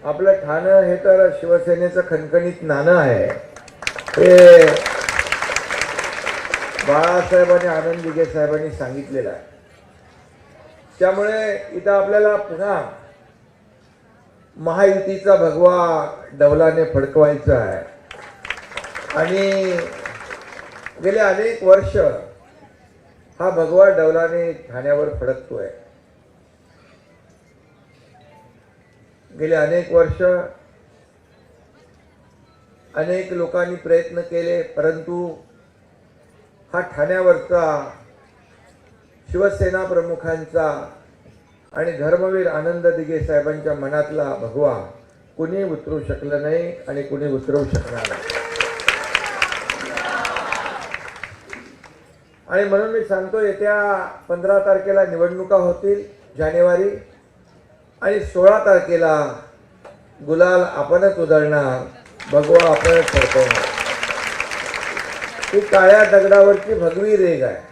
आपलं ठाणं हे तर शिवसेनेचं खणखणीत नाणं आहे. हे बाळासाहेब आणि आनंद दिघे साहेबांनी सांगितलेलं आहे. त्यामुळे इथं आपल्याला पुन्हा महायुतीचा भगवा डौलाने फडकवायचा आहे. आणि गेले अनेक वर्ष हा भगवा डौलाने ठाण्यावर फडकतोय. गेले अनेक वर्ष अनेक लोकांनी प्रयत्न केले, परंतु हा ठाण्यावरचा शिवसेना प्रमुखांचा आणि धर्मवीर आनंद दिघे साहेबांच्या मनातला भगवा कुणी उतरू शकलं नाही आणि कुणी उतरवू शकणार नाही. आणि म्हणून मी सांगतो, येत्या 15 तारखेला निवडणुका होतील जानेवारी, आणि 16 तारखेला गुलाल आपणच उधळणार, भगवा आपणच फडकवणार. ही काळ्या दगडावरची भगवी रेघ आहे.